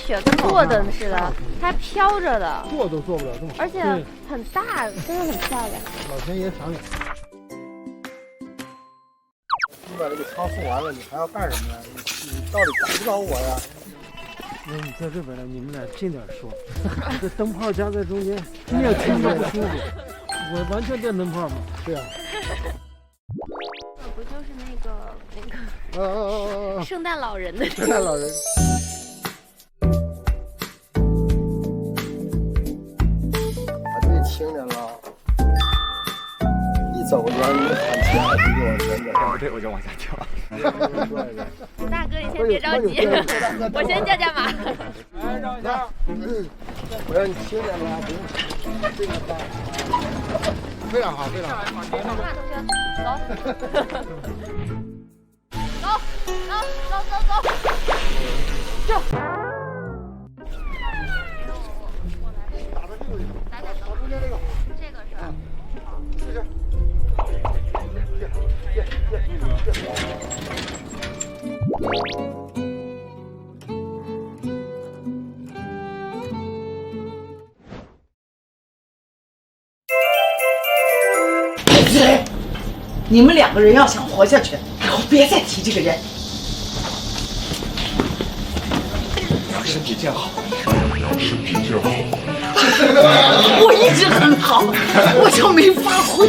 雪跟落的似的，它飘着的，做都做不了这么好，而且很大，真的很漂亮。老天爷赏脸。你把这个仓送完了，你还要干什么呀？你到底找不找我呀？那你在这边呢，你们俩近点说。这灯泡夹在中间，越听越不舒服。我完全电灯泡嘛。对啊。不就是那个圣诞老人的圣诞老人。把这清点了。一走远你喊起来，就往前走。不对，我就往下跳。大哥，你先别着急，我先加码。来，让一下。我让你清点了，不用这个大。非常好，非常好。同学，走，就。打到这个里，打中间这个。这个是吧？试试。你们两个人要想活下去，以后别再提这个人。你要身体健好，我一直很好，我就没发挥。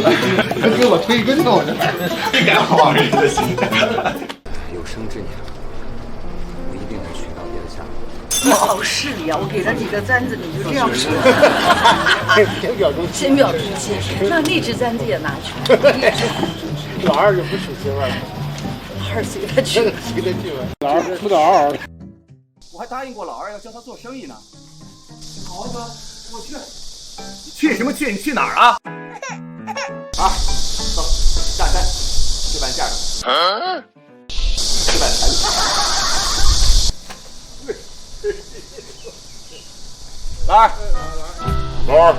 给我推跟头呢，这敢好人的心。有生之年，我一定能娶到别的家。哦，是呀，我给了你个簪子，你就这样说。先表忠先表忠心，那那只簪子也拿去。老二就不娶媳妇了，老二随他去，随他去吧。老二出的嗷嗷的。我还答应过老二要教他做生意呢。好吧，我去。你去什么去？你去哪儿啊？啊，走，下山，去办嫁妆。去办彩礼。老二，老二。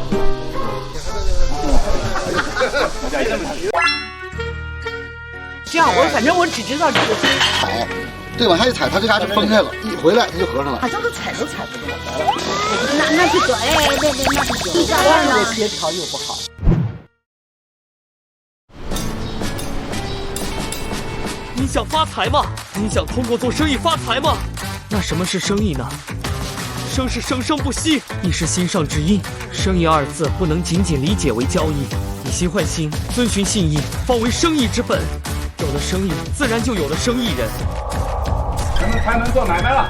这样反正我只知道这个踩，对吧？他一踩，他这嘎就分开了，一回来他就合上了。好像都踩都踩不动。那就对，那不行。你我协调又不好。你想发财吗？你想通过做生意发财吗？那什么是生意呢？生是生生不息，意是心上之音。生意二字不能仅仅理解为交易，以心换心，遵循信义，方为生意之本。有了生意，自然就有了生意人。咱们开门做买卖了。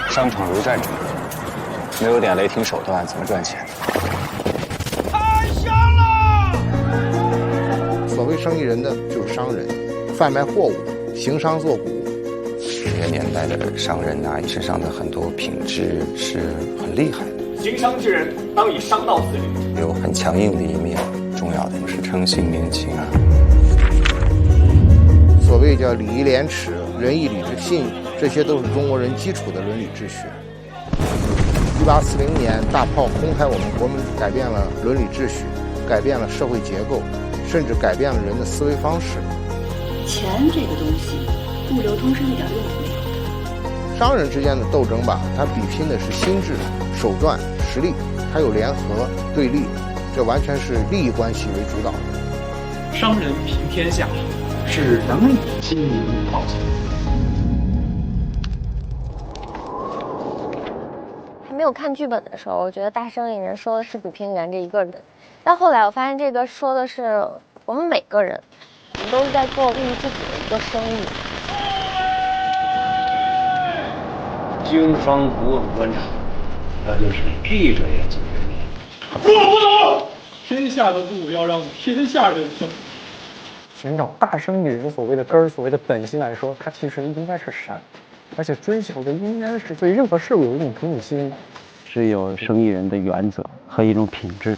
商场如战场，没有点雷霆手段怎么赚钱？太香了！所谓生意人的就是商人，贩卖货物的，行商做贾。这个年代的商人呐，身上的很多品质是很厉害的。行商之人，当以商道自律。有很强硬的一面，重要的是诚信明情啊。所谓叫礼义廉耻、仁义礼智信义，这些都是中国人基础的伦理秩序。1840年大炮轰开我们国门，改变了伦理秩序，改变了社会结构，甚至改变了人的思维方式。钱这个东西不流通是一点用都没有。商人之间的斗争吧，他比拼的是心智、手段、实力，他有联合、对立，这完全是利益关系为主导的。商人平天下，是能力经营保险。还没有看剧本的时候，我觉得大生意人说的是比平原这一个人，但后来我发现这个说的是我们每个人，我们都是在做为自己的一个生意。经商不问官场，那就是闭着眼睛认命。不懂，天下的路要让天下人走。寻找大生意人所谓的根儿、所谓的本心来说，它其实应该是善，而且追求的应该是对任何事物有一种同理心，是有生意人的原则和一种品质。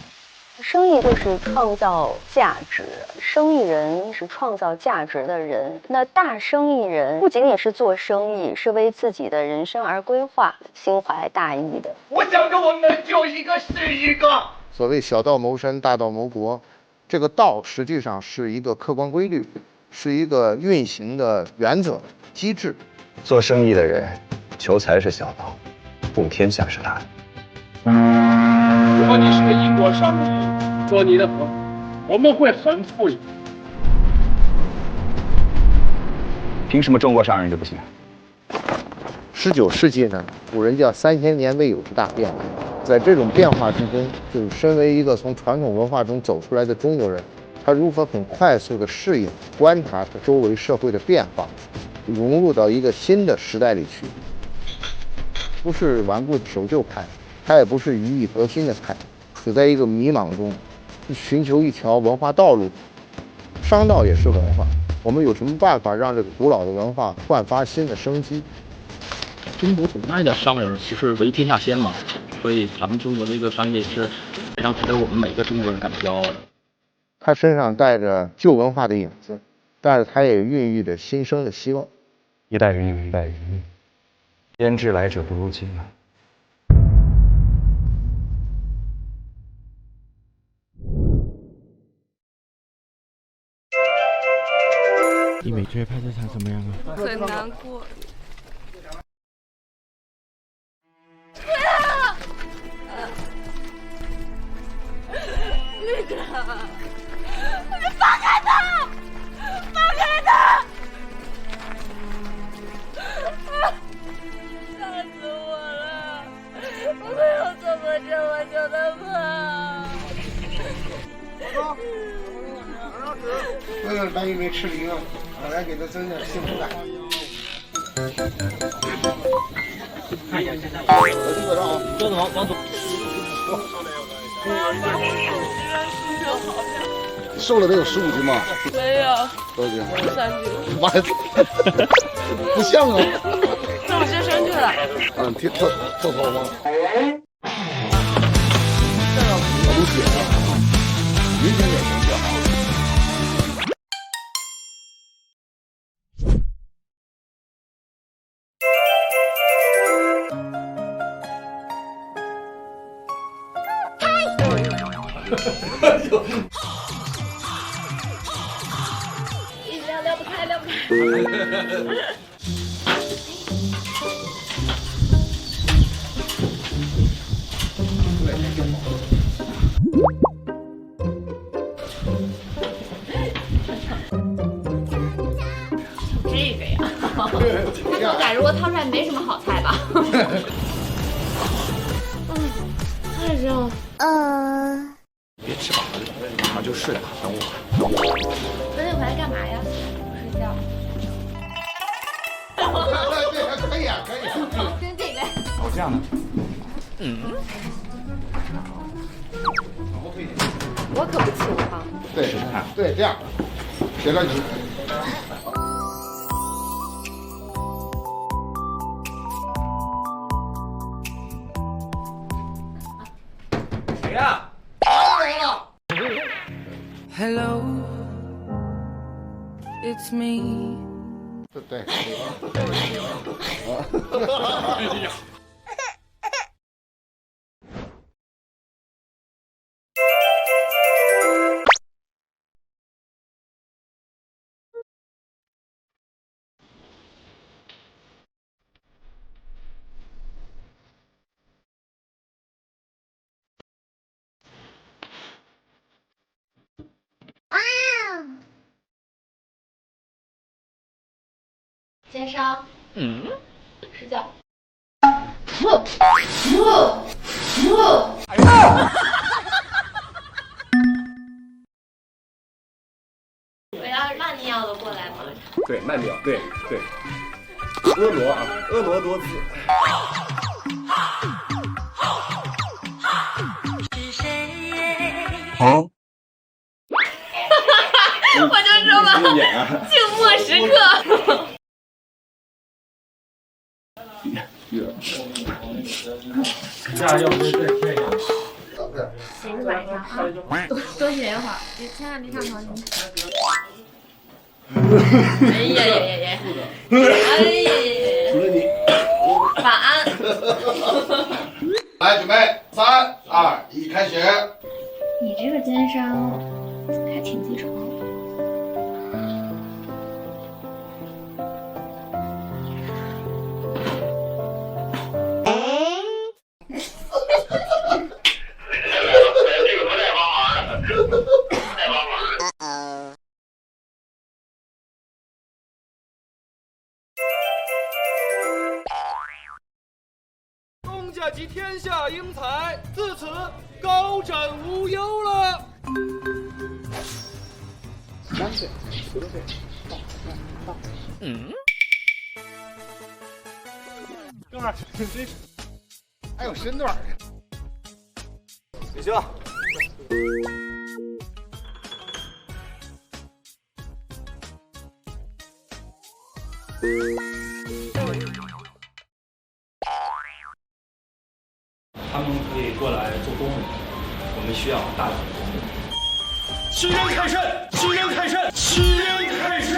生意就是创造价值，生意人是创造价值的人。那大生意人不仅仅是做生意，是为自己的人生而规划，心怀大义的。我想着我们就一个是一个。所谓小道谋生，大道谋国，这个道实际上是一个客观规律，是一个运行的原则机制。做生意的人，求财是小道，顾天下是大道。如果你是个英国商人，做你的朋友，我们会很富裕。凭什么中国商人就不行？19世纪呢，古人叫3000年未有之大变。在这种变化之中，就是身为一个从传统文化中走出来的中国人，他如何很快速的适应、观察他周围社会的变化，融入到一个新的时代里去。不是顽固守旧派，他也不是羽翼革新的派，处在一个迷茫中，寻求一条文化道路。商道也是文化，我们有什么办法让这个古老的文化焕发新的生机？中国古代的商人不是为天下先嘛，所以咱们中国这个商业是非常值得我们每个中国人感到骄傲的。他身上带着旧文化的影子，但是他也孕育着新生的希望。一代人有一代人，焉知来者不如今啊！你没觉得拍这场怎么样啊？很难过。那个，你放开他！放开他！吓死我了！我没有做过这么久的梦。万一没吃灵啊，我来给他增点幸福感。这个让坐着往左。瘦了得有15斤吧？没有。多少斤？3斤。妈呀，不像啊！瘦身上去了。嗯，脱头吗？流血了，明显脸红掉。一直撩不开，撩不开。这个呀，那口感如果掏出来没什么好菜吧？太热了。别吃饱了，马上就睡了，等我。那你回来干嘛呀？睡觉。对，可以啊，可以。跟这个。哦，这样的。我可不轻哈。对，对，这样，别着急。谁呀？Hello, it's me. 对。奸商，睡觉。我要慢尿的过来吗？对，慢尿，对。婀娜啊，婀娜多姿。好。我就说吧，静默时刻。这样要不再贴一下。行，晚上啊，多学一会儿，别千万别上床。哎呀呀呀呀！哎呀呀！除了你。晚安。来，准备，3、2、1，开始。你这个奸商还挺记仇。天下英才，自此高枕无忧了。3岁、4岁，到。哥们儿，这还有身段呢。李兄。他们可以过来做公务，我们需要大量的公务。吃人开肾，吃人开肾，吃人开肾。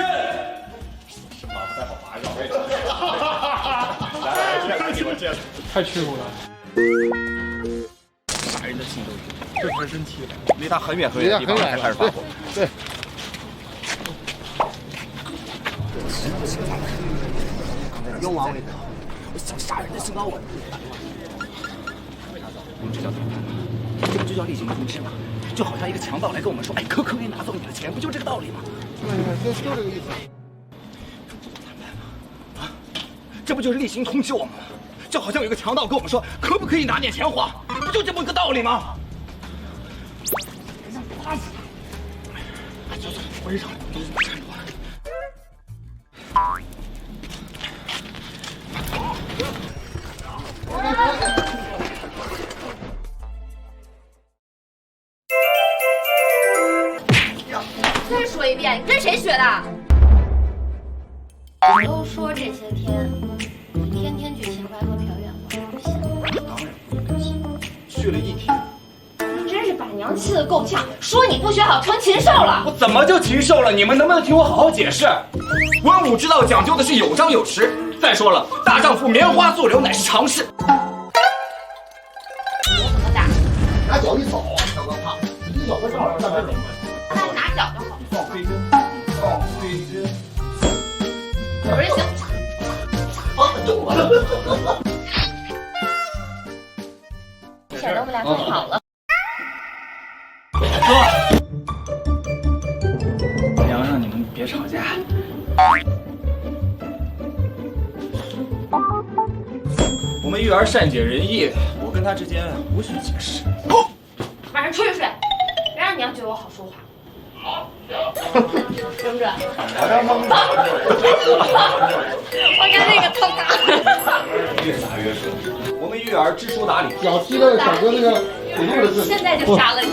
是吧？不太好拔，来，这样，太屈辱了。杀人的心都有，这才生气了。离他很远很远的地方才开始发火。对。用王为大，想杀人的心高我。我们这叫谈判吗？这不就叫例行通知吗？就好像一个强盗来跟我们说，哎，可以拿走你的钱，不就这个道理吗？就这个意思。啊，这不就是例行通知我们吗？就好像有一个强盗跟我们说，可不可以拿点钱花？不就这么个道理吗？打死他！走，我这场看着我。再说一遍，你跟谁学的？都说这些天，你天天去秦淮河嫖远吗？不信。当然不信，去了1天。你真是把娘气得够呛，说你不学好成禽兽了。我怎么就禽兽了？你们能不能听我好好解释？文武之道讲究的是有章有时。再说了，大丈夫棉花做柳乃是常事。怎么打？拿脚一扫，小哥怕，一脚不上来，300米。那拿脚就好。放飞针，放飞针。有人行。显得我们俩更好了。娘让你们别吵架。我们玉儿善解人意，我跟她之间无需解释。晚上吹睡，别让娘觉得我好说话。准不准？我看那个头大。越撒越准。我们玉儿知书达理，脚踢了小哥那个腿肚子。现在就杀了你。